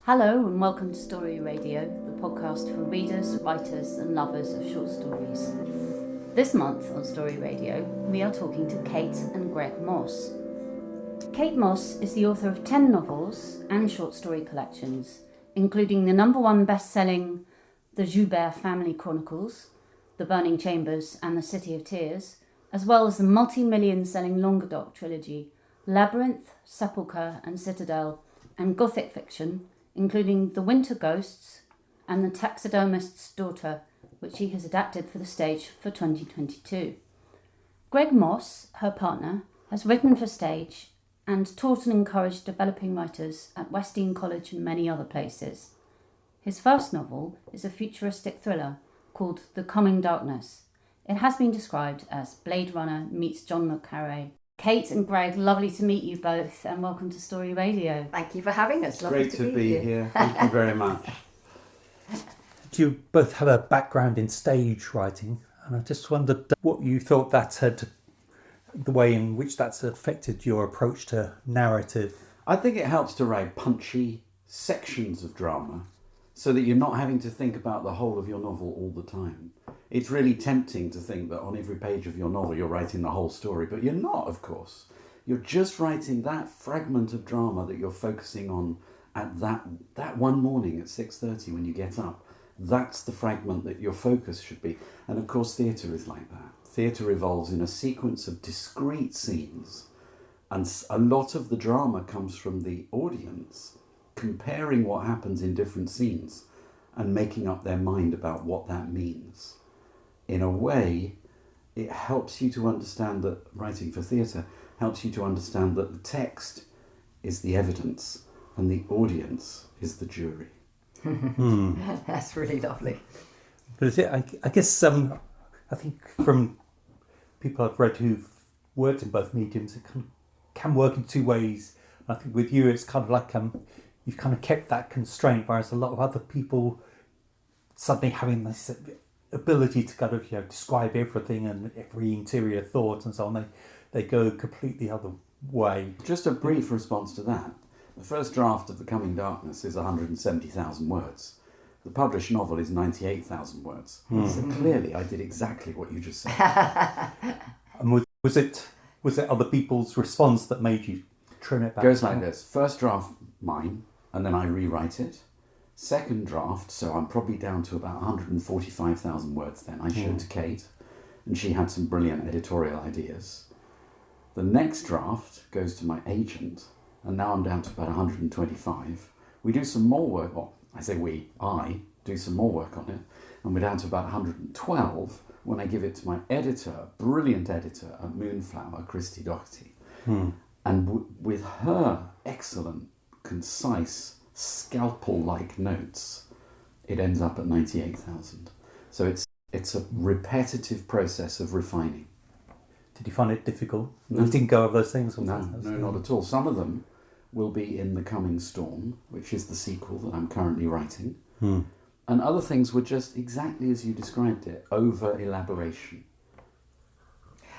Hello and welcome to Story Radio, the podcast for readers, writers and lovers of short stories. This month on Story Radio, we are talking to Kate and Greg Mosse. Kate Mosse is the author of 10 novels and short story collections, including the #1 best-selling The Joubert Family Chronicles, The Burning Chambers and The City of Tears, as well as the multi-million-selling Languedoc trilogy, Labyrinth, Sepulchre and Citadel, and gothic fiction, including The Winter Ghosts and The Taxidermist's Daughter, which she has adapted for the stage for 2022. Greg Mosse, her partner, has written for stage and taught and encouraged developing writers at Westdean College and many other places. His first novel is a futuristic thriller called The Coming Darkness. It has been described as Blade Runner meets John le Carre. Kate and Greg, lovely to meet you both and welcome to Story Radio. Thank you for having us. Lovely Great to be here. Thank you very much. Do you both have a background in stage writing? And I just wondered what you thought that had, the way in which that's affected your approach to narrative. I think it helps to write punchy sections of drama so that you're not having to think about the whole of your novel all the time. It's really tempting to think that on every page of your novel you're writing the whole story, but you're not, of course. You're just writing that fragment of drama that you're focusing on at that one morning at 6:30 when you get up. That's the fragment that your focus should be. And of course theatre is like that. Theatre revolves in a sequence of discrete scenes, and a lot of the drama comes from the audience comparing what happens in different scenes and making up their mind about what that means. In a way, it helps you to understand that writing for theatre helps you to understand that the text is the evidence and the audience is the jury. That's really lovely. But is it, I guess, I think from people I've read who've worked in both mediums, it can work in two ways. I think with you, it's kind of like you've kind of kept that constraint, whereas a lot of other people suddenly having this ability to kind of describe everything and every interior thought and so on, they go completely other way. Just a brief response to that. The first draft of The Coming Darkness is 170,000 words. The published novel is 98,000 words. So clearly I did exactly what you just said. And was it other people's response that made you trim it back? It goes like this. First draft, mine, and then I rewrite it. Second draft, so I'm probably down to about 145,000 words then. I showed to Kate, and she had some brilliant editorial ideas. The next draft goes to my agent, and now I'm down to about 125. We do some more work, well, I say I do some more work on it, and we're down to about 112 when I give it to my editor, brilliant editor at Moonflower, Christy Doherty. And with her excellent, concise, scalpel-like notes, it ends up at 98,000. So it's a repetitive process of refining. Did you find it difficult? No. Letting go of those things? No, not at all. Some of them will be in The Coming Storm, which is the sequel that I'm currently writing. And other things were just exactly as you described it, over-elaboration.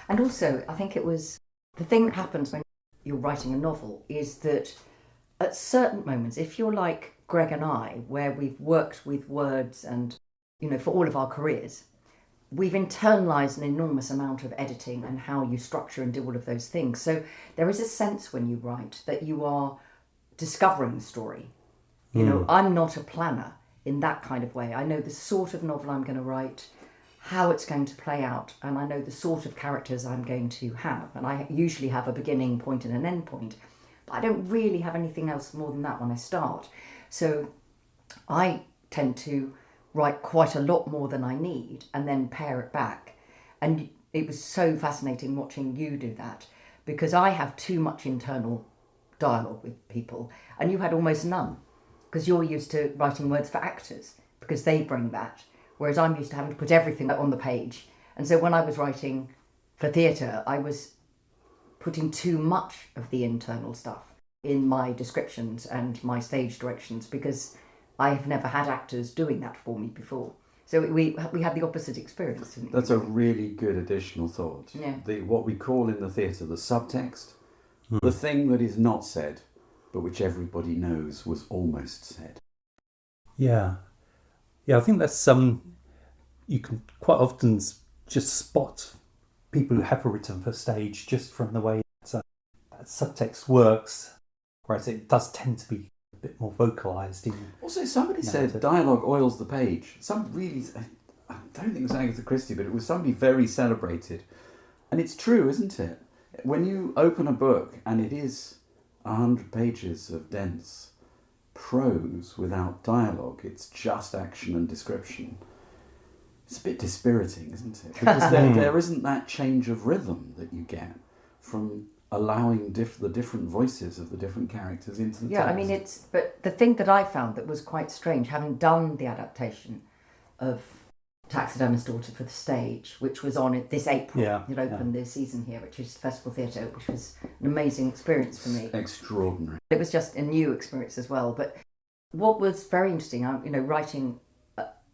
And also, I think it was the thing that happens when you're writing a novel is that at certain moments, if you're like Greg and I, where we've worked with words and, for all of our careers, we've internalised an enormous amount of editing and how you structure and do all of those things. So there is a sense when you write that you are discovering the story. I'm not a planner in that kind of way. I know the sort of novel I'm going to write, how it's going to play out, and I know the sort of characters I'm going to have. And I usually have a beginning point and an end point. But I don't really have anything else more than that when I start. So I tend to write quite a lot more than I need and then pare it back. And it was so fascinating watching you do that, because I have too much internal dialogue with people and you had almost none, because you're used to writing words for actors because they bring that, whereas I'm used to having to put everything on the page. And so when I was writing for theatre, I was putting too much of the internal stuff in my descriptions and my stage directions, because I have never had actors doing that for me before. So we had the opposite experience, didn't we? That's a really good additional thought. Yeah. What we call in the theatre the subtext, the thing that is not said, but which everybody knows was almost said. Yeah. Yeah, I think that's you can quite often just spot people who have written for stage just from the way that subtext works, whereas it does tend to be a bit more vocalised. Also, somebody said dialogue oils the page. I don't think it was Agatha Christie, but it was somebody very celebrated. And it's true, isn't it? When you open a book and it is 100 pages of dense prose without dialogue, it's just action and description. It's a bit dispiriting, isn't it? Because there isn't that change of rhythm that you get from allowing the different voices of the different characters into the text. I mean, but the thing that I found that was quite strange, having done the adaptation of Taxidermist's Daughter for the stage, which was on this April. It opened this season here, which is Festival Theatre, which was an amazing experience for me. Extraordinary. It was just a new experience as well. But what was very interesting, writing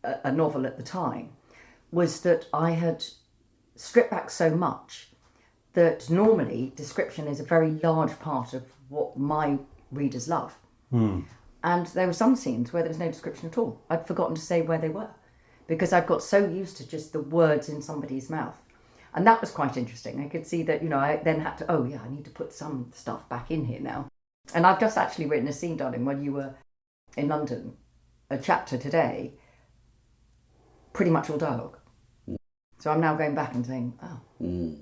a novel at the time, was that I had stripped back so much that normally description is a very large part of what my readers love. And there were some scenes where there was no description at all. I'd forgotten to say where they were, because I'd got so used to just the words in somebody's mouth. And that was quite interesting. I could see that, I then had to, I need to put some stuff back in here now. And I've just actually written a scene, darling, when you were in London, a chapter today, pretty much all dialogue. So I'm now going back and saying,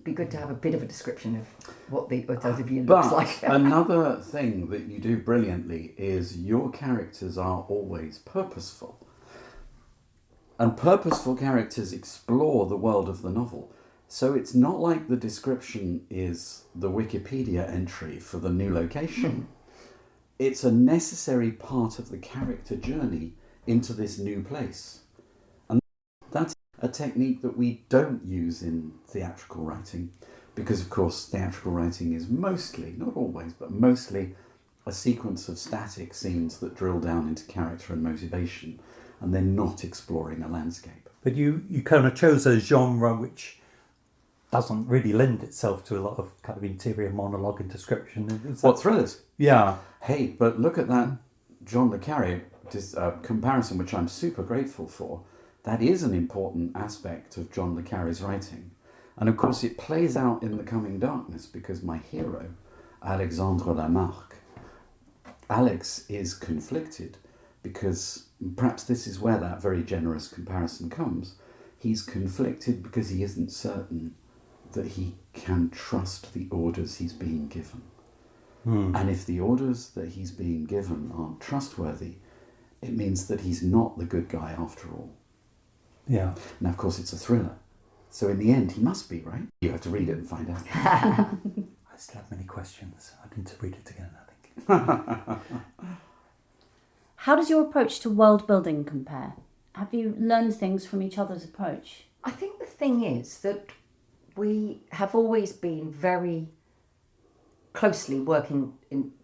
be good to have a bit of a description of what the view looks like. Another thing that you do brilliantly is your characters are always purposeful. And purposeful characters explore the world of the novel. So it's not like the description is the Wikipedia entry for the new location. It's a necessary part of the character journey into this new place. And that's a technique that we don't use in theatrical writing, because of course theatrical writing is mostly, not always, but mostly a sequence of static scenes that drill down into character and motivation, and they're not exploring a landscape. But you kind of chose a genre which doesn't really lend itself to a lot of kind of interior monologue and description. What, thrillers? Yeah. Hey, but look at that John le Carre comparison, which I'm super grateful for. That is an important aspect of John le Carre's writing. And of course it plays out in The Coming Darkness, because my hero, Alexandre Lamarck, Alex is conflicted, because perhaps this is where that very generous comparison comes. He's conflicted because he isn't certain that he can trust the orders he's being given. And if the orders that he's being given aren't trustworthy, it means that he's not the good guy after all. Yeah. Now, of course, it's a thriller. So in the end, he must be, right? You have to read it and find out. I still have many questions. I need to read it again, I think. How does your approach to world building compare? Have you learned things from each other's approach? I think the thing is that we have always been very closely working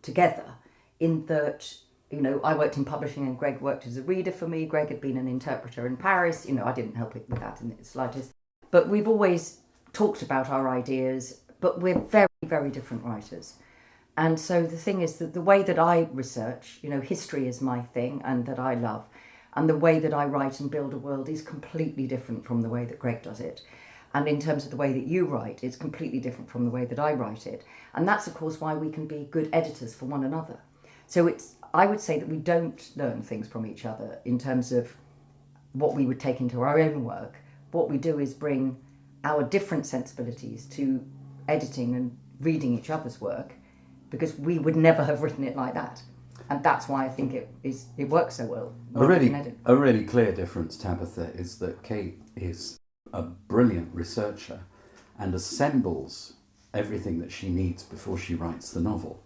together, in that, I worked in publishing and Greg worked as a reader for me. Greg had been an interpreter in Paris. I didn't help it with that in the slightest. But we've always talked about our ideas, but we're very, very different writers. And so the thing is that the way that I research, history is my thing and that I love. And the way that I write and build a world is completely different from the way that Greg does it. And in terms of the way that you write, it's completely different from the way that I write it. And that's, of course, why we can be good editors for one another. So I would say that we don't learn things from each other in terms of what we would take into our own work. What we do is bring our different sensibilities to editing and reading each other's work, because we would never have written it like that. And that's why I think it works so well. A really clear difference, Tabitha, is that Kate is a brilliant researcher and assembles everything that she needs before she writes the novel.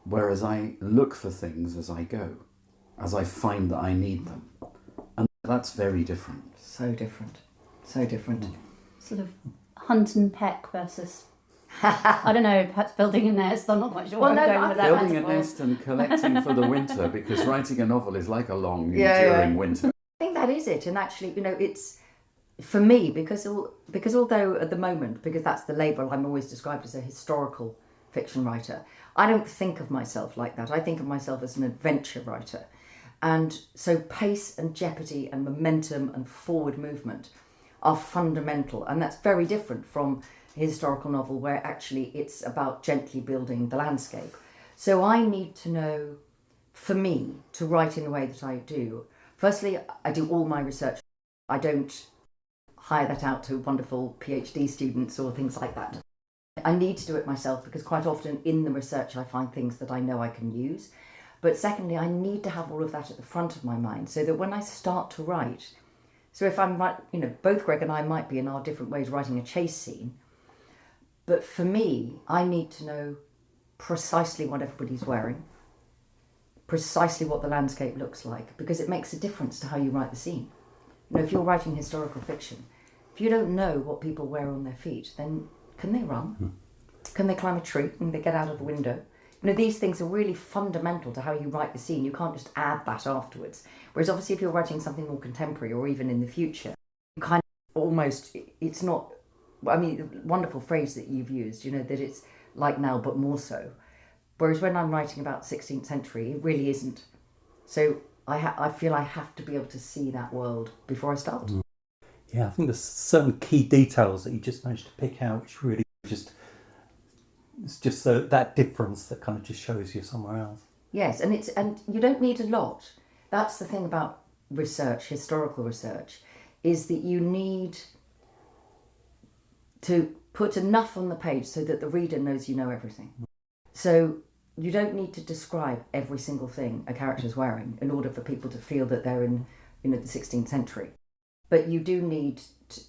Whereas I look for things as I go, as I find that I need them. And that's very different. So different. So different. Sort of hunt and peck versus, I don't know, perhaps building a nest. I'm not quite sure where I'm going with that. Building a nest and collecting for the winter, because writing a novel is like a long, enduring winter. I think that is it. And actually, it's, for me, because although at the moment, because that's the label, I'm always described as a historical fiction writer. I don't think of myself like that. I think of myself as an adventure writer. And so pace and jeopardy and momentum and forward movement are fundamental. And that's very different from a historical novel where actually it's about gently building the landscape. So I need to know, for me, to write in the way that I do. Firstly, I do all my research. I don't hire that out to wonderful PhD students or things like that. I need to do it myself because quite often in the research I find things that I know I can use. But secondly, I need to have all of that at the front of my mind so that when I start to write, so if I'm right, both Greg and I might be in our different ways writing a chase scene, but for me, I need to know precisely what everybody's wearing, precisely what the landscape looks like, because it makes a difference to how you write the scene. If you're writing historical fiction, if you don't know what people wear on their feet, then can they run? Can they climb a tree? Can they get out of the window? These things are really fundamental to how you write the scene. You can't just add that afterwards. Whereas obviously if you're writing something more contemporary or even in the future, you kind of almost, it's not, the wonderful phrase that you've used, that it's like now but more so. Whereas when I'm writing about 16th century, it really isn't. So I feel I have to be able to see that world before I start. Yeah, I think there's certain key details that you just managed to pick out, which really it's just that difference that kind of just shows you somewhere else. Yes, and you don't need a lot. That's the thing about research, historical research, is that you need to put enough on the page so that the reader knows you know everything. So you don't need to describe every single thing a character's wearing in order for people to feel that they're in the 16th century. But you do need to,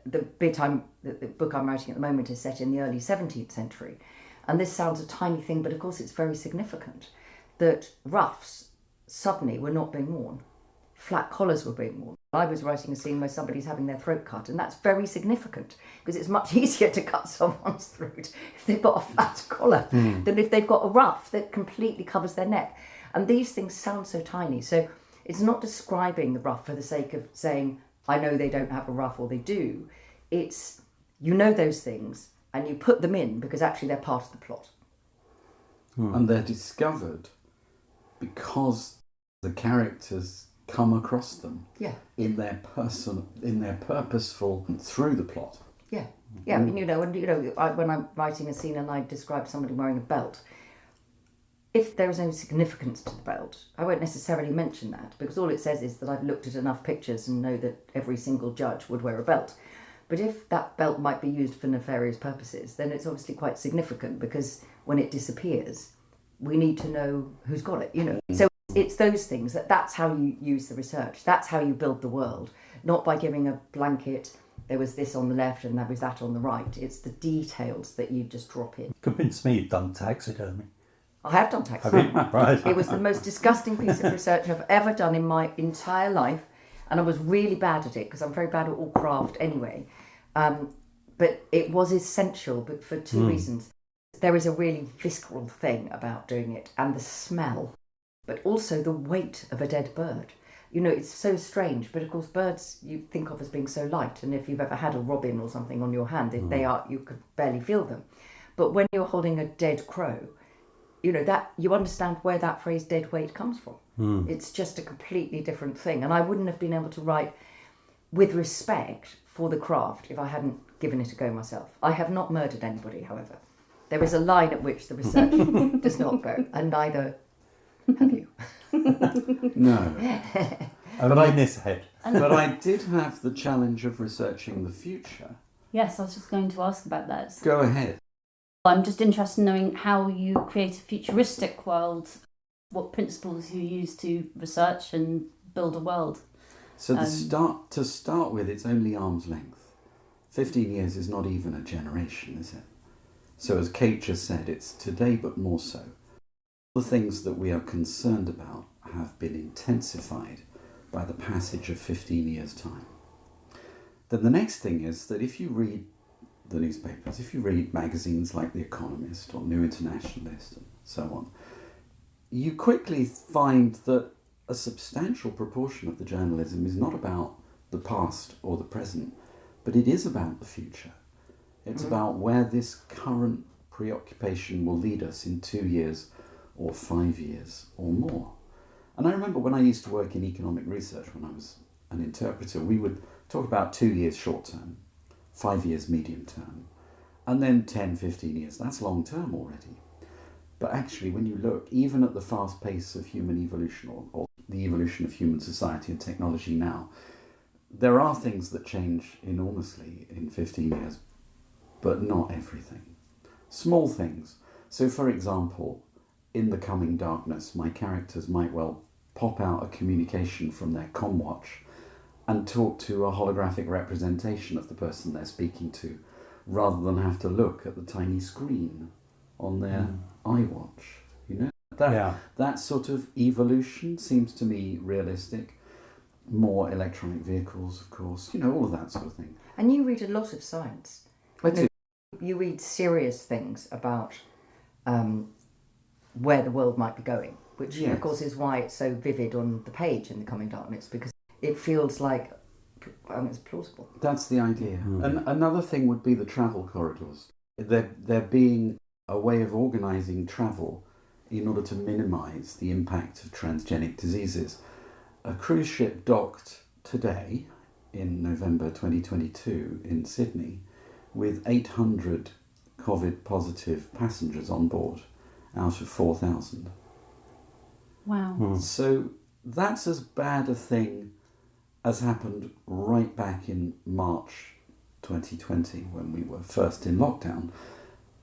the book I'm writing at the moment is set in the early 17th century. And this sounds a tiny thing, but of course it's very significant that ruffs suddenly were not being worn. Flat collars were being worn. I was writing a scene where somebody's having their throat cut, and that's very significant because it's much easier to cut someone's throat if they've got a flat collar than if they've got a ruff that completely covers their neck. And these things sound so tiny. So it's not describing the ruff for the sake of saying, I know they don't have a ruff or they do. It's, those things and you put them in because actually they're part of the plot. And they're discovered because the characters come across them in their purposeful through the plot. When I'm writing a scene and I describe somebody wearing a belt, if there is no significance to the belt, I won't necessarily mention that because all it says is that I've looked at enough pictures and know that every single judge would wear a belt. But if that belt might be used for nefarious purposes, then it's obviously quite significant because when it disappears, we need to know who's got it, So it's those things, that's how you use the research. That's how you build the world, not by giving a blanket, there was this on the left and there was that on the right. It's the details that you just drop in. Convinced me you've done taxidermy. I have done taxidermy. Right. It was the most disgusting piece of research I've ever done in my entire life, and I was really bad at it because I'm very bad at all craft anyway. But it was essential, but for two reasons. There is a really visceral thing about doing it, and the smell, but also the weight of a dead bird. It's so strange, but of course birds you think of as being so light, and if you've ever had a robin or something on your hand, you could barely feel them. But when you're holding a dead crow, that you understand where that phrase dead weight comes from. It's just a completely different thing, and I wouldn't have been able to write with respect for the craft if I hadn't given it a go myself. I have not murdered anybody, however. There is a line at which the research does not go, and neither have you. No. Only in this head. But I did have the challenge of researching the future. Yes, I was just going to ask about that. Go ahead. I'm just interested in knowing how you create a futuristic world, what principles you use to research and build a world. So to start with, it's only arm's length. 15 years is not even a generation, is it? So as Kate just said, it's today but more so. The things that we are concerned about have been intensified by the passage of 15 years' time. Then the next thing is that if you read the newspapers, if you read magazines like The Economist or New Internationalist and so on, you quickly find that a substantial proportion of the journalism is not about the past or the present, but it is about the future. It's about where this current preoccupation will lead us in 2 years or 5 years or more. And I remember when I used to work in economic research, when I was an interpreter, we would talk about 2 years short term, 5 years medium term, and then 10, 15 years. That's long term already. But actually, when you look, even at the fast pace of human evolution, or the evolution of human society and technology now, there are things that change enormously in 15 years, but not everything. Small things. So, for example, in The Coming Darkness, my characters might well pop out a communication from their comm watch and talk to a holographic representation of the person they're speaking to, rather than have to look at the tiny screen on their iWatch. You know, that sort of evolution seems to me realistic. More electronic vehicles, of course, you know, all of that sort of thing. And you read a lot of science. I do. You read serious things about where the world might be going, which of course is why it's so vivid on the page in The Coming Darkness, because it feels like it's plausible. That's the idea. And another thing would be the travel corridors. There being a way of organising travel in order to minimise the impact of transgenic diseases. A cruise ship docked today in November 2022 in Sydney with 800 COVID positive passengers on board out of 4,000. Wow. So that's as bad a thing as happened right back in March 2020 when we were first in lockdown,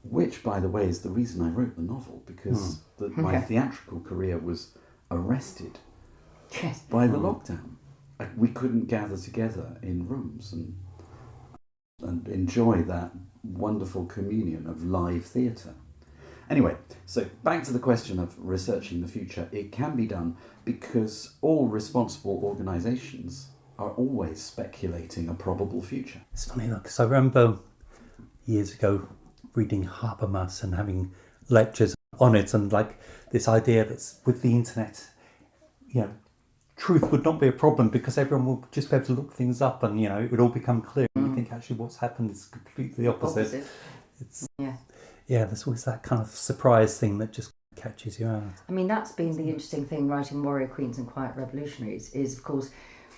which, by the way, is the reason I wrote the novel, because my theatrical career was arrested by the lockdown. We couldn't gather together in rooms and enjoy that wonderful communion of live theatre. Anyway, so back to the question of researching the future. It can be done because all responsible organisations are always speculating a probable future. It's funny though, because I remember years ago reading Habermas and having lectures on it, and like this idea that with the internet, you know, truth would not be a problem because everyone will just be able to look things up and, you know, it would all become clear. And you think actually what's happened is completely the opposite. It's there's always that kind of surprise thing that just catches you out. I mean, that's been the interesting thing writing Warrior Queens and Quiet Revolutionaries is, of course,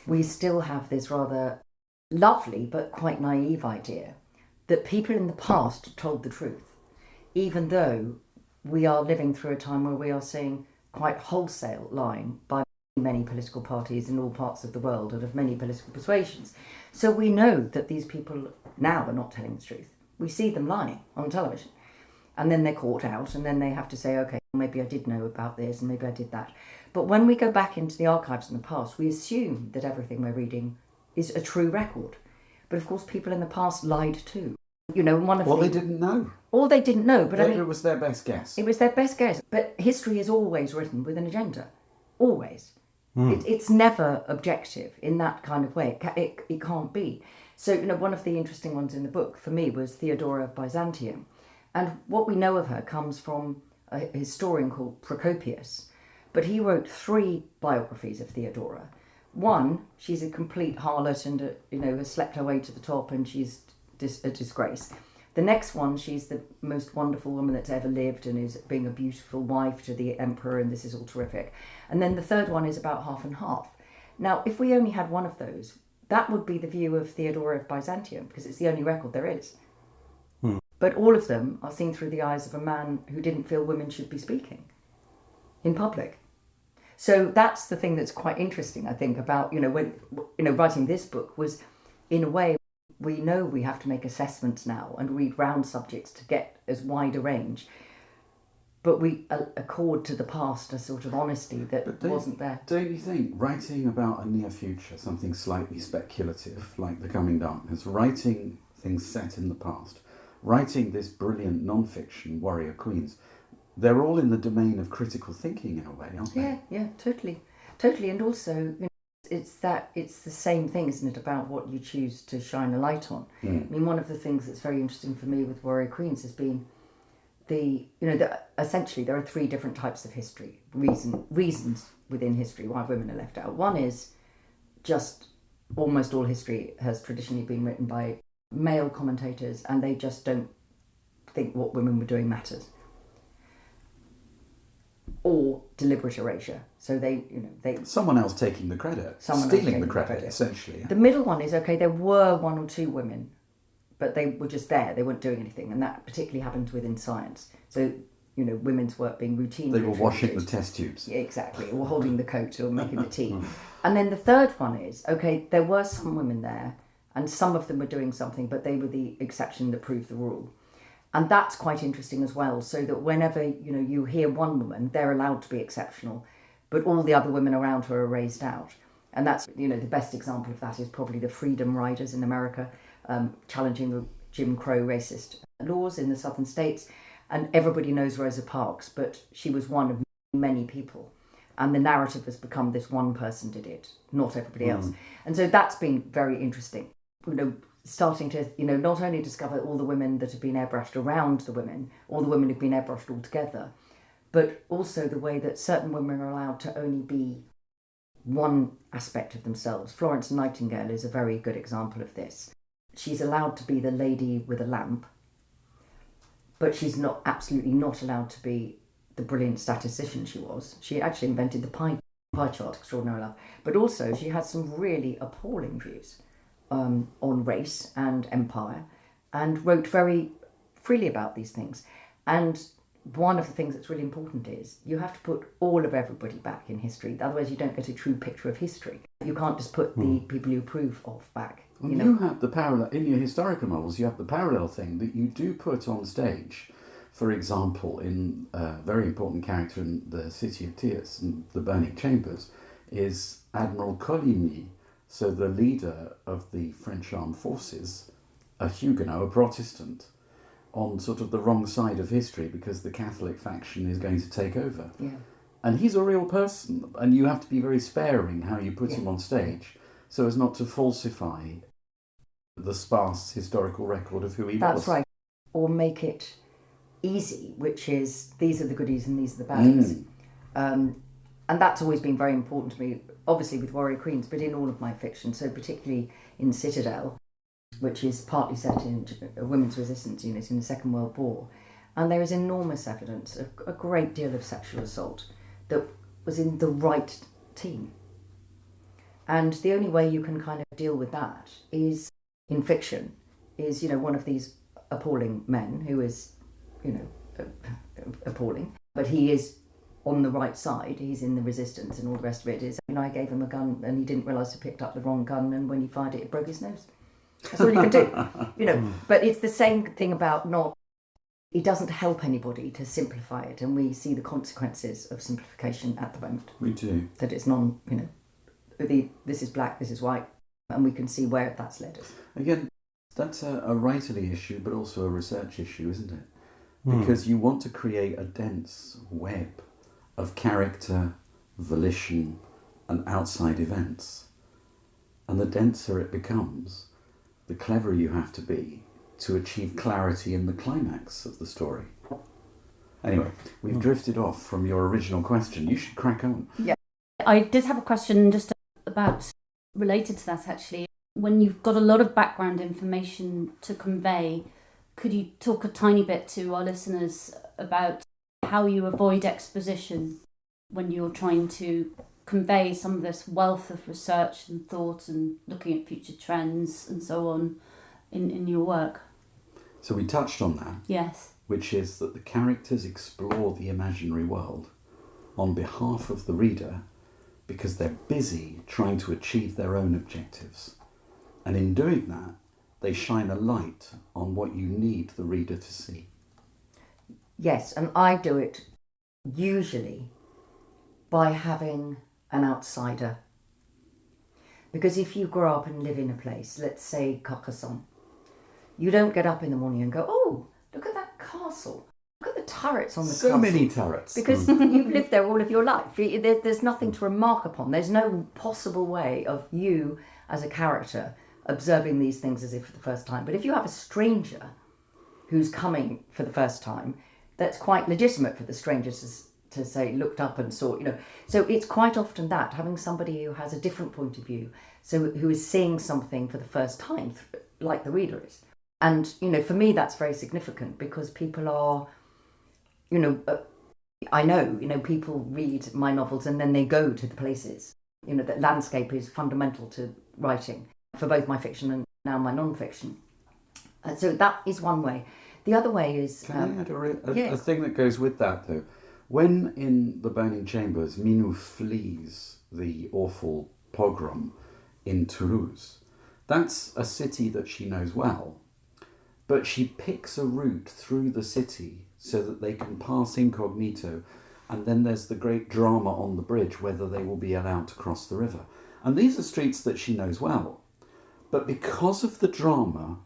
we still have this rather lovely but quite naive idea that people in the past told the truth, even though we are living through a time where we are seeing quite wholesale lying by many political parties in all parts of the world and of many political persuasions. So we know that these people now are not telling the truth. We see them lying on television. And then they're caught out, and then they have to say, okay, maybe I did know about this, and maybe I did that. But when we go back into the archives in the past, we assume that everything we're reading is a true record. But of course, people in the past lied too. You know, they didn't know. All they didn't know, but it was their best guess. It was their best guess. But history is always written with an agenda. Always. It's never objective in that kind of way. It can't be. So, you know, one of the interesting ones in the book for me was Theodora of Byzantium. And what we know of her comes from a historian called Procopius. But he wrote 3 biographies of Theodora. One, she's a complete harlot and, has slept her way to the top and she's a disgrace. The next one, she's the most wonderful woman that's ever lived and is being a beautiful wife to the emperor, and this is all terrific. And then the third one is about half and half. Now, if we only had one of those, that would be the view of Theodora of Byzantium, because it's the only record there is. But all of them are seen through the eyes of a man who didn't feel women should be speaking in public. So that's the thing that's quite interesting, I think, about, when writing this book was, in a way, we know we have to make assessments now and read round subjects to get as wide a range. But we accord to the past a sort of honesty that wasn't there. Don't you think writing about a near future, something slightly speculative, like The Coming Darkness, writing things set in the past, writing this brilliant non-fiction, Warrior Queens, they're all in the domain of critical thinking in a way, aren't they? Yeah, totally. And also, it's the same thing, isn't it, about what you choose to shine a light on. I mean, one of the things that's very interesting for me with Warrior Queens has been essentially there are 3 different types of history, reasons within history why women are left out. One is just almost all history has traditionally been written by male commentators, and they think what women were doing mattered. Or deliberate erasure. So they someone else taking the credit, stealing the credit, essentially. The middle one is, okay, there were 1 or 2 women, but they were just there. They weren't doing anything, and that particularly happens within science. So, women's work being routinely They were washing the test tubes. Yeah, exactly, or holding the coat or making the tea. And then the third one is, okay, there were some women there, and some of them were doing something, but they were the exception that proved the rule. And that's quite interesting as well, so that whenever, you hear one woman, they're allowed to be exceptional, but all the other women around her are raised out. And that's, the best example of that is probably the Freedom Riders in America, challenging the Jim Crow racist laws in the southern states. And everybody knows Rosa Parks, but she was one of many people. And the narrative has become this one person did it, not everybody else. And so that's been very interesting. Starting to, not only discover all the women that have been airbrushed around the women, all the women who've been airbrushed all together, but also the way that certain women are allowed to only be one aspect of themselves. Florence Nightingale is a very good example of this. She's allowed to be the lady with a lamp, but she's absolutely not allowed to be the brilliant statistician she was. She actually invented the pie chart, extraordinary love, but also she had some really appalling views on race and empire, and wrote very freely about these things. And one of the things that's really important is you have to put all of everybody back in history, otherwise you don't get a true picture of history. You can't just put the people you approve of back. You have the parallel, in your historical novels, you have the parallel thing that you do put on stage. For example, in a very important character in The City of Tears and The Burning Chambers is Admiral Coligny, so the leader of the French armed forces, a Huguenot, a Protestant, on sort of the wrong side of history because the Catholic faction is going to take over. Yeah. And he's a real person, and you have to be very sparing how you put him on stage so as not to falsify the sparse historical record of who he was. That's right. Or make it easy, which is these are the goodies and these are the baddies. And that's always been very important to me, obviously with Warrior Queens, but in all of my fiction, so particularly in Citadel, which is partly set in a women's resistance unit in the Second World War. And there is enormous evidence of a great deal of sexual assault that was in the right team. And the only way you can kind of deal with that is, in fiction, is, one of these appalling men who is, appalling, but he is on the right side, he's in the resistance, and all the rest of it is, I gave him a gun and he didn't realise he picked up the wrong gun, and when he fired it, it broke his nose. That's all you can do, But it's the same thing about it doesn't help anybody to simplify it, and we see the consequences of simplification at the moment. We do. That it's this is black, this is white, and we can see where that's led us. Again, that's a writerly issue, but also a research issue, isn't it? Because you want to create a dense web of character, volition, and outside events. And the denser it becomes, the cleverer you have to be to achieve clarity in the climax of the story. Anyway, we've drifted off from your original question. You should crack on. Yeah. I did have a question just about, related to that actually. When you've got a lot of background information to convey, could you talk a tiny bit to our listeners about how you avoid exposition when you're trying to convey some of this wealth of research and thought and looking at future trends and so on in your work? So we touched on that. Yes. Which is that the characters explore the imaginary world on behalf of the reader because they're busy trying to achieve their own objectives. And in doing that, they shine a light on what you need the reader to see. Yes, and I do it usually by having an outsider. Because if you grow up and live in a place, let's say Carcassonne, you don't get up in the morning and go, oh, look at that castle. Look at the turrets on the castle. So many turrets. Because you've lived there all of your life. There's nothing to remark upon. There's no possible way of you as a character observing these things as if for the first time. But if you have a stranger who's coming for the first time, that's quite legitimate for the stranger to say, looked up and saw, So it's quite often that, having somebody who has a different point of view, so who is seeing something for the first time, like the reader is. And, for me, that's very significant because people are, I know, people read my novels and then they go to the places. That landscape is fundamental to writing for both my fiction and now my non-fiction. So that is one way. The other way is... Can I add a thing that goes with that, though? When in The Burning Chambers, Minou flees the awful pogrom in Toulouse, that's a city that she knows well, but she picks a route through the city so that they can pass incognito, and then there's the great drama on the bridge whether they will be allowed to cross the river. And these are streets that she knows well. But because of the drama,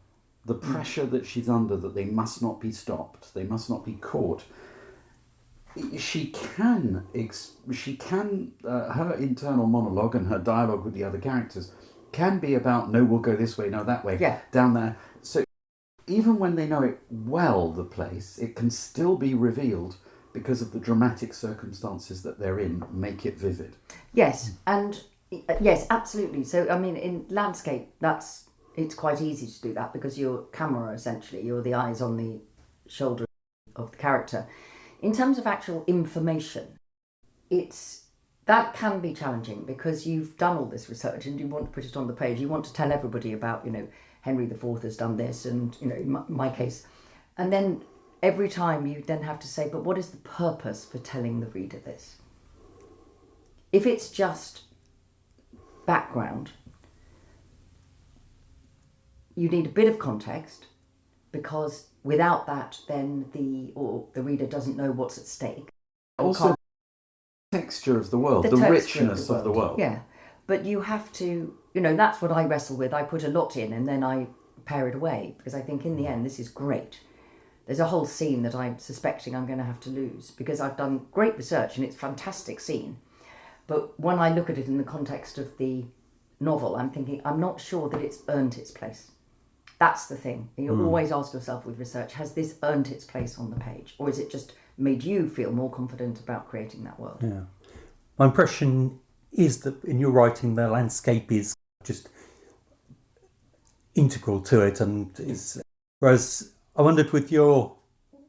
the pressure that she's under, that they must not be stopped, they must not be caught, she can her internal monologue and her dialogue with the other characters can be about, no, we'll go this way, no, that way, down there. So even when they know it well, the place, it can still be revealed because of the dramatic circumstances that they're in, make it vivid. Yes, and yes, absolutely. So, I mean, in landscape, it's quite easy to do that because you're camera, essentially. You're the eyes on the shoulder of the character. In terms of actual information, that can be challenging because you've done all this research and you want to put it on the page. You want to tell everybody about, Henry IV has done this and, in my case. And then every time you then have to say, but what is the purpose for telling the reader this? If it's just background, you need a bit of context because without that, then the reader doesn't know what's at stake. Also, the texture of the world, the richness of the world. Yeah, but you have to, that's what I wrestle with. I put a lot in and then I pare it away because I think in the end, this is great. There's a whole scene that I'm suspecting I'm going to have to lose because I've done great research and it's a fantastic scene. But when I look at it in the context of the novel, I'm thinking, I'm not sure that it's earned its place. That's the thing. You always ask yourself with research, has this earned its place on the page? Or is it just made you feel more confident about creating that world? Yeah. My impression is that in your writing, the landscape is just integral to it. Whereas I wondered with your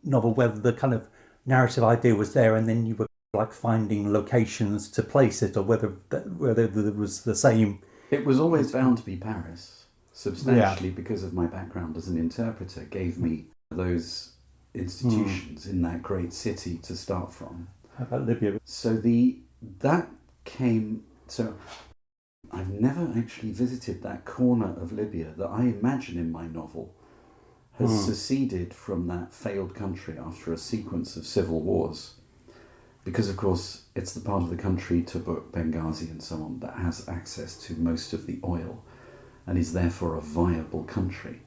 novel whether the kind of narrative idea was there and then you were like finding locations to place it, or whether there was the same. It was always bound to be Paris. Substantially, because of my background as an interpreter, gave me those institutions in that great city to start from. How about Libya? So I've never actually visited that corner of Libya that I imagine in my novel has seceded from that failed country after a sequence of civil wars. Because, of course, it's the part of the country, Tobruk, Benghazi and so on, that has access to most of the oil and is therefore a viable country.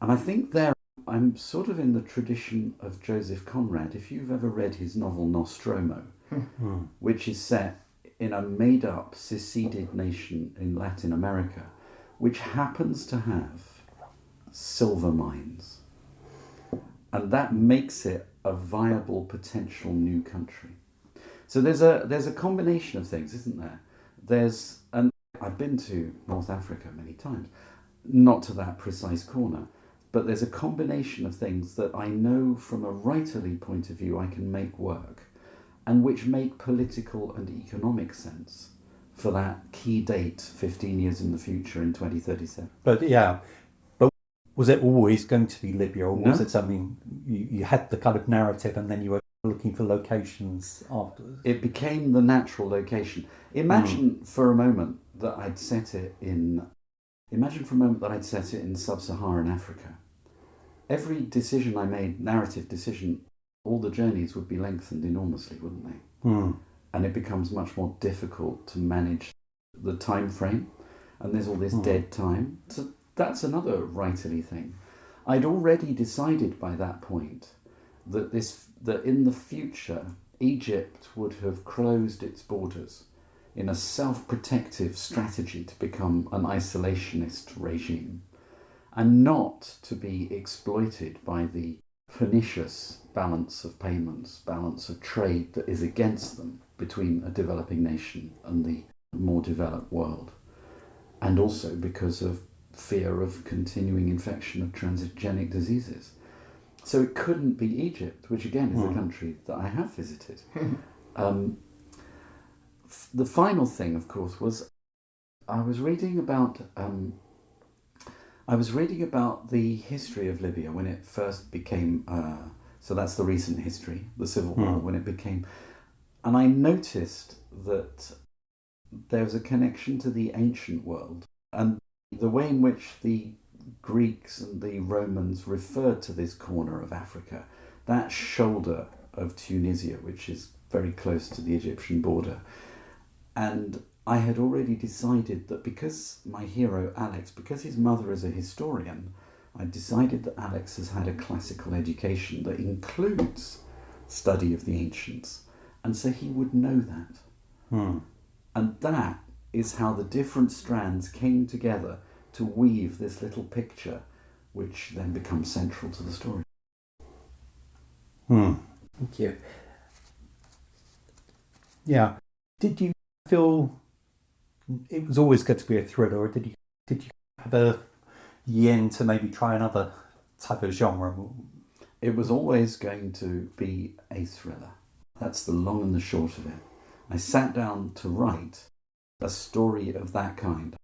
And I think I'm sort of in the tradition of Joseph Conrad. If you've ever read his novel Nostromo, which is set in a made-up, seceded nation in Latin America, which happens to have silver mines. And that makes it a viable potential new country. So there's a combination of things, isn't there? I've been to North Africa many times, not to that precise corner, but there's a combination of things that I know from a writerly point of view I can make work, and which make political and economic sense for that key date 15 years in the future in 2037. But was it always going to be Libya, or was it something you had the kind of narrative and then you were looking for locations afterwards? It became the natural location. Imagine for a moment that I'd set it in sub-Saharan Africa. Every decision I made, narrative decision, all the journeys would be lengthened enormously, wouldn't they? And it becomes much more difficult to manage the time frame, and there's all this dead time. So that's another writerly thing. I'd already decided by that point that in the future Egypt would have closed its borders in a self-protective strategy to become an isolationist regime, and not to be exploited by the pernicious balance of payments, balance of trade that is against them between a developing nation and the more developed world. And also because of fear of continuing infection of transgenic diseases. So it couldn't be Egypt, which again is a country that I have visited. The final thing, of course, was I was reading about the history of Libya when it first became. So that's the recent history, the civil war, when it became. And I noticed that there's a connection to the ancient world and the way in which the Greeks and the Romans referred to this corner of Africa, that shoulder of Tunisia, which is very close to the Egyptian border. And I had already decided that because my hero, Alex, because his mother is a historian, I decided that Alex has had a classical education that includes study of the ancients. And so he would know that. And that is how the different strands came together to weave this little picture, which then becomes central to the story. Thank you. Yeah. Did you feel it was always going to be a thriller, or did you have a yen to maybe try another type of genre? It was always going to be a thriller. That's the long and the short of it. I sat down to write a story of that kind.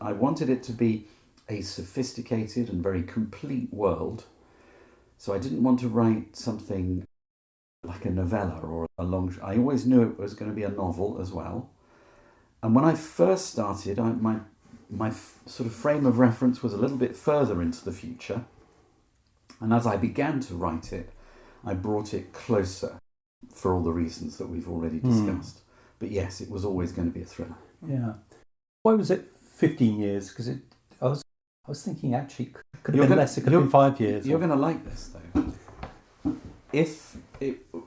I wanted it to be a sophisticated and very complete world. So I didn't want to write something like a novella or a long... I always knew it was going to be a novel as well. And when I first started, my sort of frame of reference was a little bit further into the future. And as I began to write it, I brought it closer for all the reasons that we've already discussed. But yes, it was always going to be a thriller. Yeah. Why was it 15 years? Because I was thinking actually it could have been less. It could have been 5 years. You're going to like this though.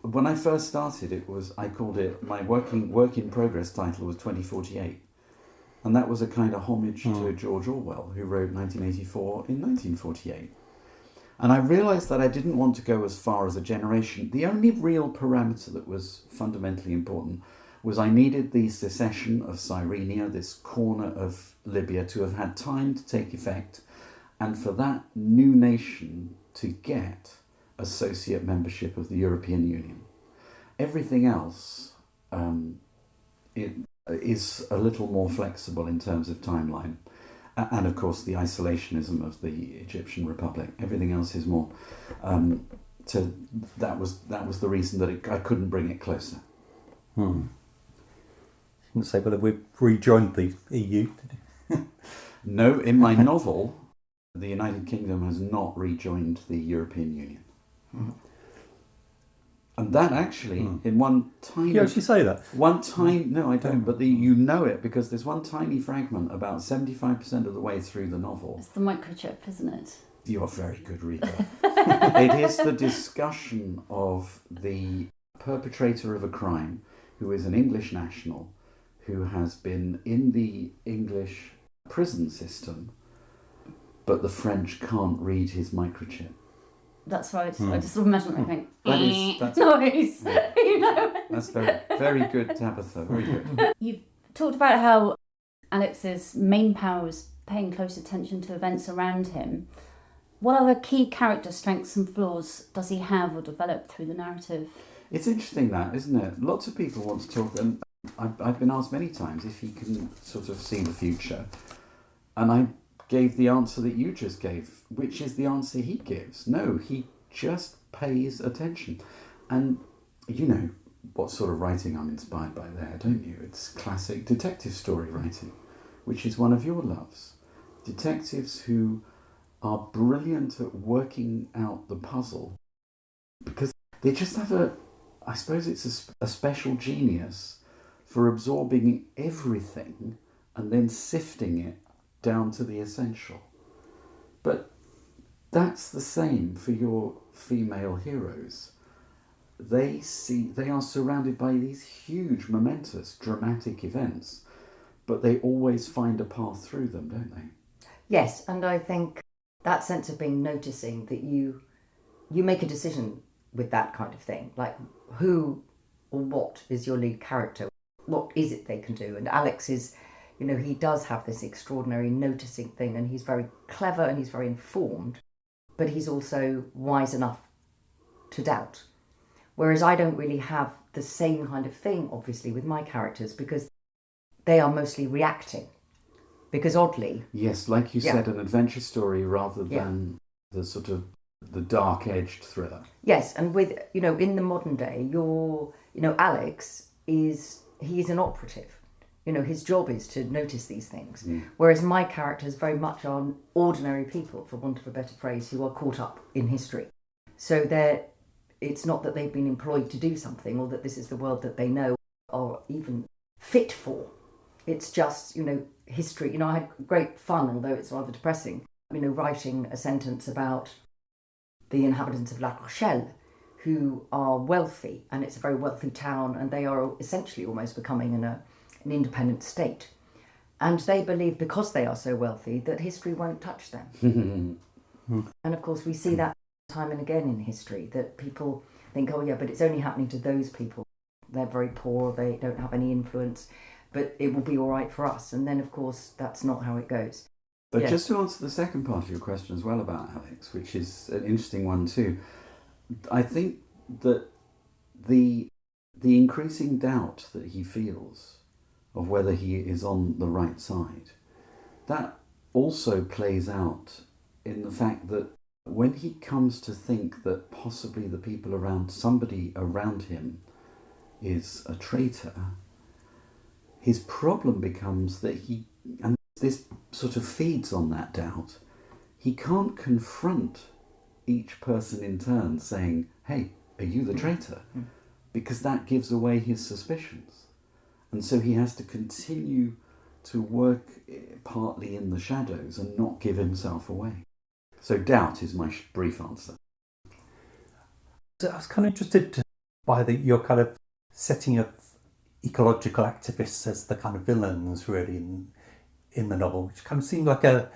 When I first started, I called it, my work in progress title was 2048, and that was a kind of homage to George Orwell, who wrote 1984 in 1948. And I realised that I didn't want to go as far as a generation. The only real parameter that was fundamentally important was I needed the secession of Cyrenia, this corner of Libya, to have had time to take effect, and for that new nation to get associate membership of the European Union. Everything else it is a little more flexible in terms of timeline. And of course the isolationism of the Egyptian Republic. Everything else is more. So that was the reason that I couldn't bring it closer. I shouldn't say whether we've rejoined the EU. No, in my novel, the United Kingdom has not rejoined the European Union. And that actually, in one tiny... You actually say that? No, I don't, but you know it because there's one tiny fragment about 75% of the way through the novel. It's the microchip, isn't it? You're a very good reader. It is the discussion of the perpetrator of a crime, who is an English national, who has been in the English prison system, but the French can't read his microchip. That's right. I just imagine I think That's noise. Yeah. You know. That's very good, Tabitha. Very good. You've talked about how Alex's main power was paying close attention to events around him. What other key character strengths and flaws does he have or develop through the narrative? It's interesting that, isn't it? Lots of people want to talk, and I've been asked many times if he can sort of see the future, and I gave the answer that you just gave, which is the answer he gives. No, he just pays attention. And you know what sort of writing I'm inspired by there, don't you? It's classic detective story writing, which is one of your loves. Detectives who are brilliant at working out the puzzle because they just have I suppose it's a special genius for absorbing everything and then sifting it down to the essential. But that's the same for your female heroes. They are surrounded by these huge, momentous, dramatic events, but they always find a path through them, don't they? Yes, and I think that sense of being noticing that you make a decision with that kind of thing, like who or what is your lead character? What is it they can do? And Alex is You know, he does have this extraordinary noticing thing, and he's very clever and he's very informed, but he's also wise enough to doubt. Whereas I don't really have the same kind of thing, obviously, with my characters, because they are mostly reacting. Because oddly... Yes, like you said, an adventure story rather than the sort of the dark-edged thriller. Yes, and with, you know, in the modern day, Alex he's an operative. You know, his job is to notice these things. Whereas my characters very much are ordinary people, for want of a better phrase, who are caught up in history. So it's not that they've been employed to do something or that this is the world that they know or even fit for. It's just, you know, history. You know, I had great fun, although it's rather depressing, you know, writing a sentence about the inhabitants of La Rochelle who are wealthy, and it's a very wealthy town, and they are essentially almost becoming an independent state. And they believe, because they are so wealthy, that history won't touch them. And of course, we see that time and again in history, that people think, oh yeah, but it's only happening to those people. They're very poor, they don't have any influence, but it will be all right for us. And then, of course, that's not how it goes. But just to answer the second part of your question as well about Alex, which is an interesting one too, I think that the increasing doubt that he feels of whether he is on the right side, that also plays out in the fact that when he comes to think that possibly the people around, somebody around him is a traitor, his problem becomes that and this sort of feeds on that doubt, he can't confront each person in turn saying, hey, are you the traitor? Because that gives away his suspicions. And so he has to continue to work partly in the shadows and not give himself away. So doubt is my brief answer. So I was kind of interested by your kind of setting of ecological activists as the kind of villains, really, in the novel, which kind of seemed like a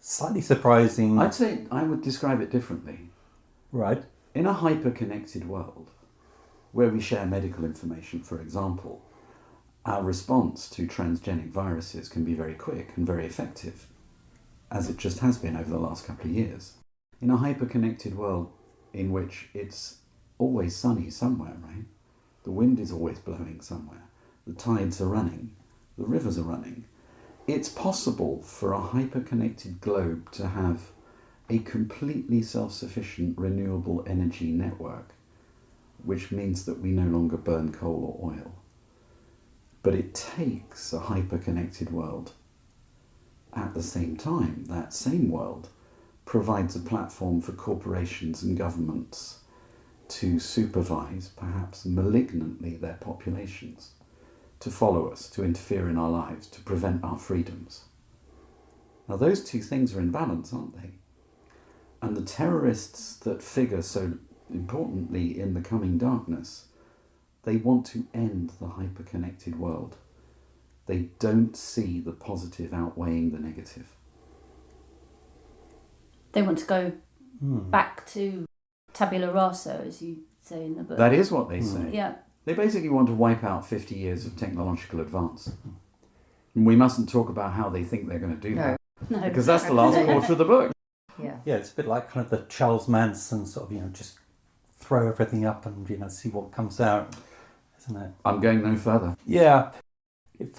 slightly surprising... I'd say I would describe it differently. Right. In a hyper-connected world, where we share medical information, for example, our response to transgenic viruses can be very quick and very effective, as it just has been over the last couple of years. In a hyper-connected world in which it's always sunny somewhere, right? The wind is always blowing somewhere. The tides are running. The rivers are running. It's possible for a hyper-connected globe to have a completely self-sufficient renewable energy network, which means that we no longer burn coal or oil. But it takes a hyper-connected world. At the same time, that same world provides a platform for corporations and governments to supervise, perhaps malignantly, their populations, to follow us, to interfere in our lives, to prevent our freedoms. Now those two things are in balance, aren't they? And the terrorists that figure so importantly in The Coming Darkness, they want to end the hyper-connected world. They don't see the positive outweighing the negative. They want to go back to tabula rasa, as you say in the book. That is what they say. Yeah. They basically want to wipe out 50 years of technological advance. And we mustn't talk about how they think they're going to do that. No. Because that's the last quarter of the book. Yeah, it's a bit like kind of the Charles Manson sort of, just throw everything up and, see what comes out, isn't it? I'm going no further. Yeah. It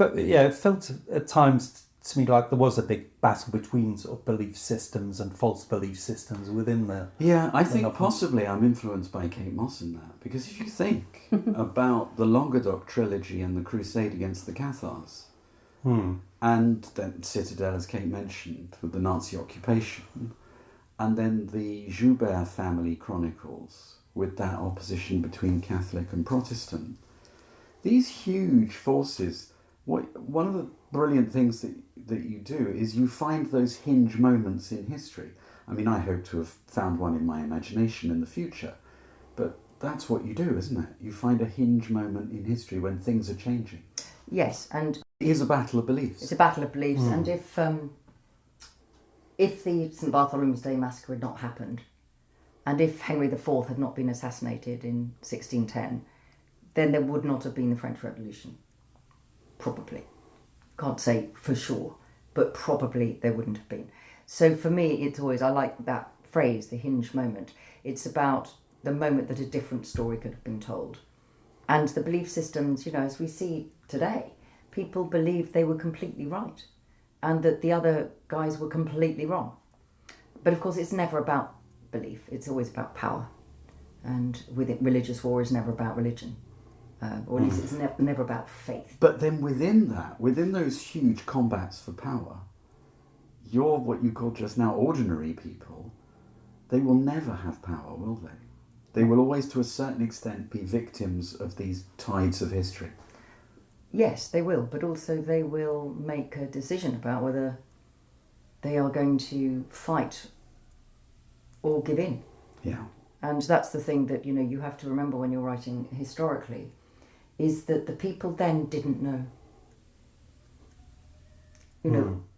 felt at times to me like there was a big battle between sort of belief systems and false belief systems within the... Yeah, I think possibly I'm influenced by Kate Mosse in that. Because if you think about the Languedoc trilogy and the crusade against the Cathars, and then Citadel, as Kate mentioned, with the Nazi occupation, and then the Joubert family chronicles with that opposition between Catholic and Protestant, these huge forces... One of the brilliant things that you do is you find those hinge moments in history. I mean, I hope to have found one in my imagination in the future, but that's what you do, isn't it? You find a hinge moment in history when things are changing. Yes, and... It is a battle of beliefs. It's a battle of beliefs, and if the St Bartholomew's Day massacre had not happened, and if Henry IV had not been assassinated in 1610, then there would not have been the French Revolution. Probably. can't say for sure, but probably there wouldn't have been. So for me, it's always, I like that phrase, the hinge moment. It's about the moment that a different story could have been told. And the belief systems, as we see today, people believed they were completely right and that the other guys were completely wrong. But of course, it's never about belief. It's always about power. And with it, religious war is never about religion. Or at least it's never about faith. But then within that, within those huge combats for power, you're what you call just now ordinary people. They will never have power, will they? They will always, to a certain extent, be victims of these tides of history. Yes, they will, but also they will make a decision about whether they are going to fight or give in. Yeah. And that's the thing that, you have to remember when you're writing historically, is that the people then didn't know.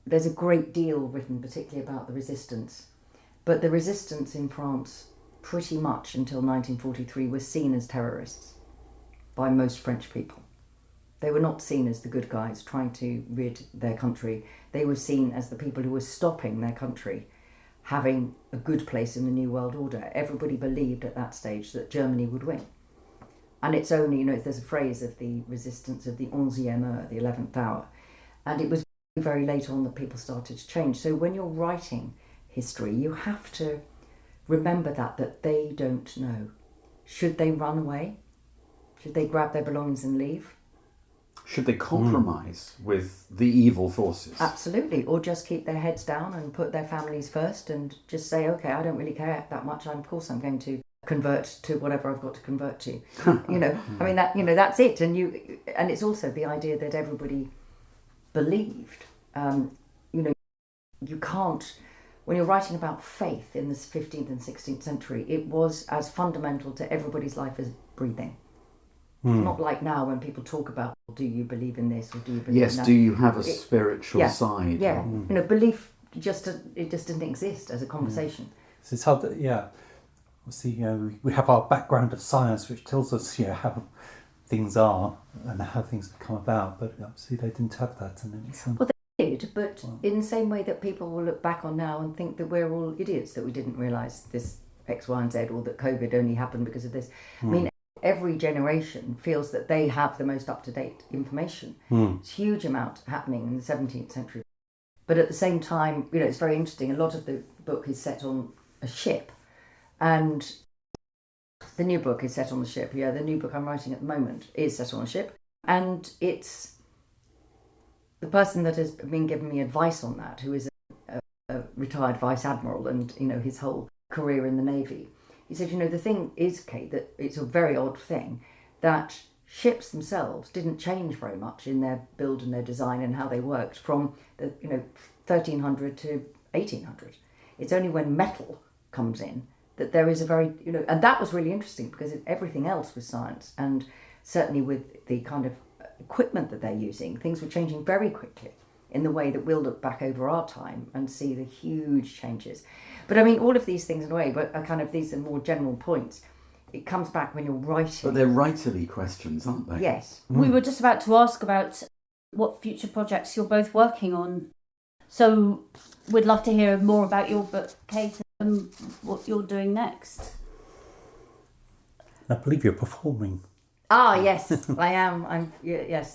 There's a great deal written, particularly about the resistance, but the resistance in France, pretty much until 1943, was seen as terrorists by most French people. They were not seen as the good guys trying to rid their country. They were seen as the people who were stopping their country having a good place in the New World Order. Everybody believed at that stage that Germany would win. And it's only, there's a phrase of the resistance of the 11e heure, the 11th hour. And it was very late on that people started to change. So when you're writing history, you have to remember that they don't know. Should they run away? Should they grab their belongings and leave? Should they compromise with the evil forces? Absolutely. Or just keep their heads down and put their families first and just say, okay, I don't really care that much. Of course I'm going to convert to whatever I've got to convert to. That's it. And it's also the idea that everybody believed. You can't, when you're writing about faith in the 15th and 16th century, it was as fundamental to everybody's life as breathing. It's not like now when people talk about, do you believe in this or do you believe in that? Do you have a spiritual side? Yeah, belief it just didn't exist as a conversation. So it's hard to, obviously, we have our background of science which tells us, how things are and how things have come about, but obviously they didn't have that. And it's, well, they did, but in the same way that people will look back on now and think that we're all idiots, that we didn't realise this X, Y and Z, or that COVID only happened because of this. I mean, every generation feels that they have the most up-to-date information. It's a huge amount happening in the 17th century. But at the same time, it's very interesting. A lot of the book is set on a ship. And the new book is set on the ship. Yeah, the new book I'm writing at the moment is set on a ship. And it's the person that has been giving me advice on that, who is a retired vice admiral and, his whole career in the Navy. He said, the thing is, Kate, that it's a very odd thing that ships themselves didn't change very much in their build and their design and how they worked from the 1300 to 1800. It's only when metal comes in that there is a very, and that was really interesting because everything else was science, and certainly with the kind of equipment that they're using, things were changing very quickly in the way that we'll look back over our time and see the huge changes. But I mean, all of these things in a way, but these are more general points. It comes back when you're writing. But they're writerly questions, aren't they? Yes. We were just about to ask about what future projects you're both working on. So we'd love to hear more about your book, Kate, and what you're doing next. I believe you're performing. Ah, yes, I am.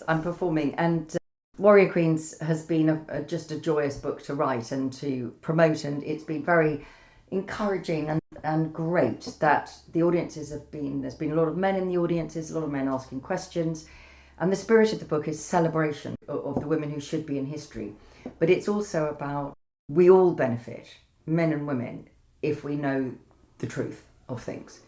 I'm performing. And Warrior Queens has been just a joyous book to write and to promote, and it's been very encouraging and great that the audiences there's been a lot of men in the audiences, a lot of men asking questions, and the spirit of the book is celebration of the women who should be in history. But it's also about, we all benefit, men and women, if we know the truth of things,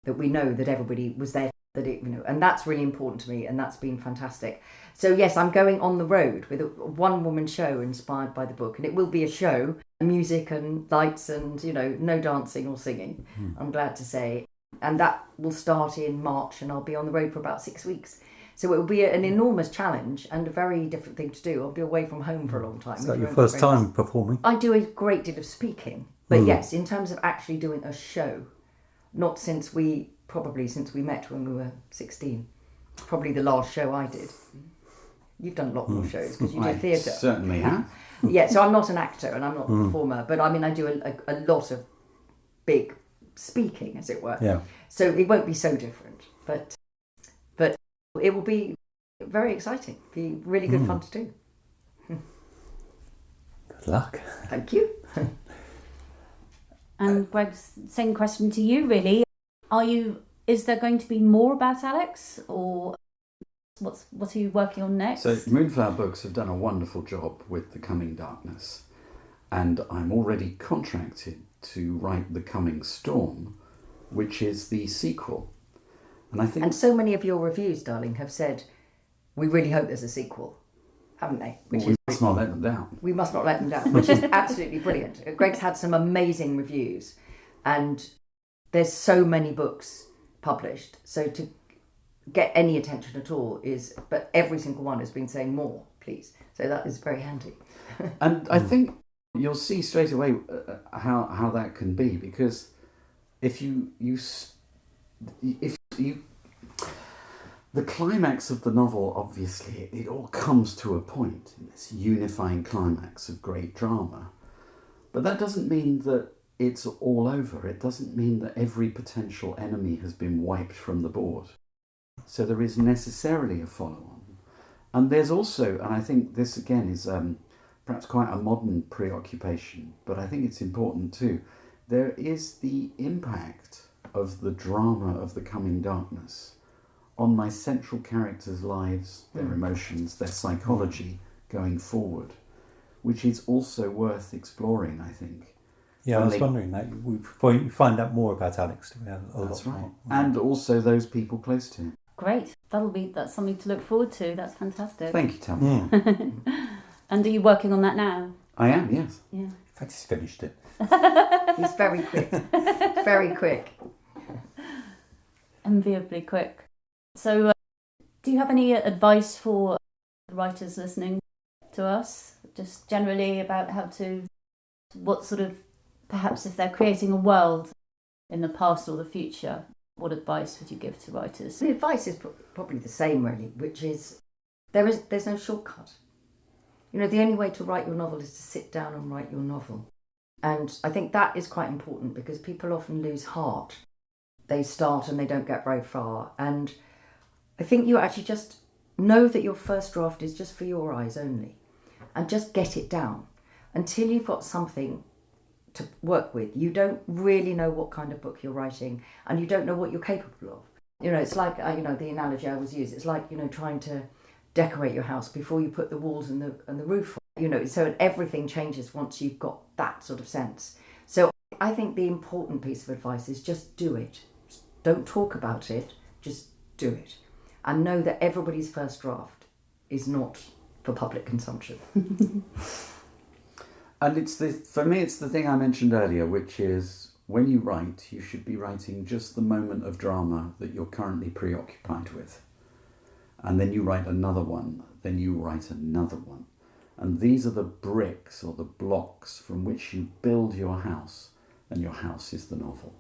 that we know that everybody was there, and that's really important to me, and that's been fantastic. So yes, I'm going on the road with a one-woman show inspired by the book, and it will be a show, music and lights and, no dancing or singing, I'm glad to say. And that will start in March, and I'll be on the road for about 6 weeks. So it will be an enormous challenge and a very different thing to do. I'll be away from home for a long time. Is that your first time performing? I do a great deal of speaking, but yes, in terms of actually doing a show, not since we met when we were 16. Probably the last show I did. You've done a lot more shows because you do theatre. Certainly have. Yeah, so I'm not an actor and I'm not a performer, but I mean, I do a lot of big speaking, as it were. Yeah. So it won't be so different, but it will be very exciting. Be really good fun to do. Good luck. Thank you. And Greg, same question to you, really. Is there going to be more about Alex, or what are you working on next? So Moonflower Books have done a wonderful job with The Coming Darkness, and I'm already contracted to write The Coming Storm, which is the sequel. And I think... And so many of your reviews, darling, have said, we really hope there's a sequel, haven't they? we must not let them down. We must not let them down, which is absolutely brilliant. Greg's had some amazing reviews, and there's so many books published, so to get any attention at all but every single one has been saying more, please. So that is very handy. And I think you'll see straight away how that can be, because if you the climax of the novel, obviously, it all comes to a point in this unifying climax of great drama. But that doesn't mean that it's all over. It doesn't mean that every potential enemy has been wiped from the board. So there is necessarily a follow-on. And there's also, and I think this again is perhaps quite a modern preoccupation, but I think it's important too, there is the impact of the drama of The Coming Darkness on my central characters' lives, their emotions, their psychology going forward, which is also worth exploring, I think. Yeah, I was wondering that. We find out more about Alex. That's right. And also those people close to him. Great. That's something to look forward to. That's fantastic. Thank you, Tam. And are you working on that now? I am, yes. Yeah. In fact, he's finished it. He's very quick. Very quick. Enviably quick. So, do you have any advice for the writers listening to us? Just generally about what sort of, perhaps if they're creating a world in the past or the future, what advice would you give to writers? The advice is probably the same, really, which is there's no shortcut. You know, the only way to write your novel is to sit down and write your novel. And I think that is quite important because people often lose heart. They start and they don't get very far. And I think you actually just know that your first draft is just for your eyes only. And just get it down. Until you've got something to work with, you don't really know what kind of book you're writing and you don't know what you're capable of. You know, it's like, the analogy I always use, it's like, trying to decorate your house before you put the walls and the roof on. So everything changes once you've got that sort of sense. So I think the important piece of advice is just do it. Don't talk about it, just do it. And know that everybody's first draft is not for public consumption. And for me, it's the thing I mentioned earlier, which is when you write, you should be writing just the moment of drama that you're currently preoccupied with. And then you write another one, then you write another one. And these are the bricks or the blocks from which you build your house, and your house is the novel.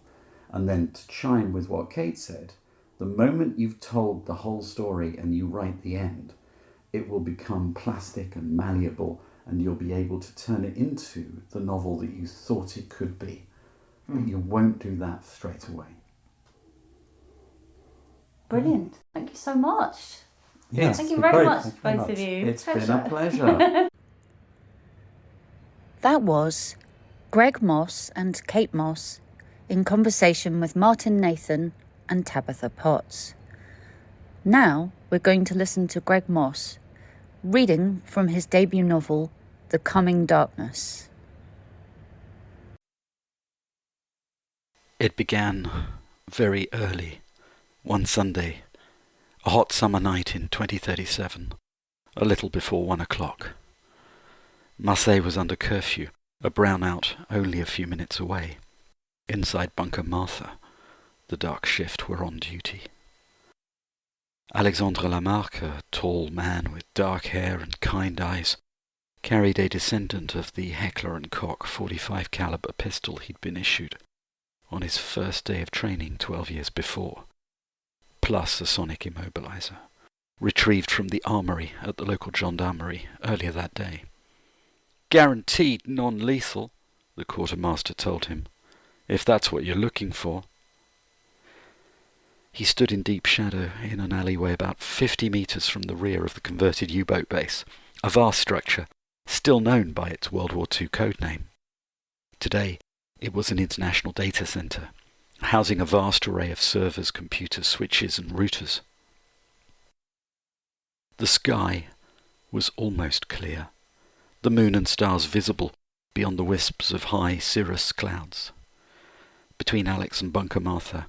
And then to chime with what Kate said, the moment you've told the whole story and you write the end, it will become plastic and malleable, and you'll be able to turn it into the novel that you thought it could be. But you won't do that straight away. Brilliant. Thank you so much. Yeah, Thank you very much, both of you. It's been a pleasure. That was Greg Mosse and Kate Mosse in conversation with Martin Nathan and Tabitha Potts. Now we're going to listen to Greg Mosse reading from his debut novel, The Coming Darkness. It began very early, one Sunday, a hot summer night in 2037, a little before 1 o'clock. Marseille was under curfew, a brownout only a few minutes away. Inside Bunker Martha, the dark shift were on duty. Alexandre Lamarck, a tall man with dark hair and kind eyes, carried a descendant of the Heckler & Koch 45 caliber pistol he'd been issued on his first day of training 12 years before, plus a sonic immobilizer. retrieved from the armoury at the local gendarmerie earlier that day. Guaranteed non-lethal, the quartermaster told him, if that's what you're looking for. He stood in deep shadow in an alleyway about 50 metres from the rear of the converted U-boat base, a vast structure still known by its World War II code name. Today, it was an international data centre, housing a vast array of servers, computers, switches and routers. The sky was almost clear, the moon and stars visible beyond the wisps of high cirrus clouds. Between Alex and Bunker Martha,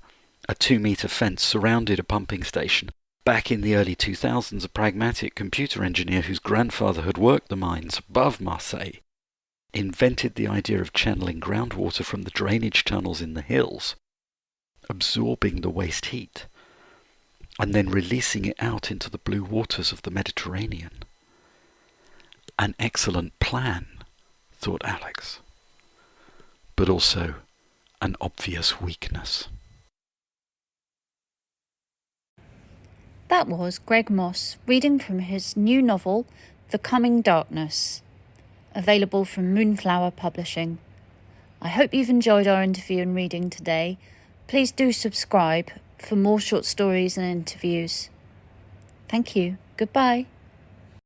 a 2-metre fence surrounded a pumping station. Back in the early 2000s, a pragmatic computer engineer whose grandfather had worked the mines above Marseille invented the idea of channeling groundwater from the drainage tunnels in the hills, absorbing the waste heat, and then releasing it out into the blue waters of the Mediterranean. An excellent plan, thought Alex, but also an obvious weakness. That was Greg Mosse reading from his new novel, The Coming Darkness, available from Moonflower Publishing. I hope you've enjoyed our interview and reading today. Please do subscribe for more short stories and interviews. Thank you. Goodbye.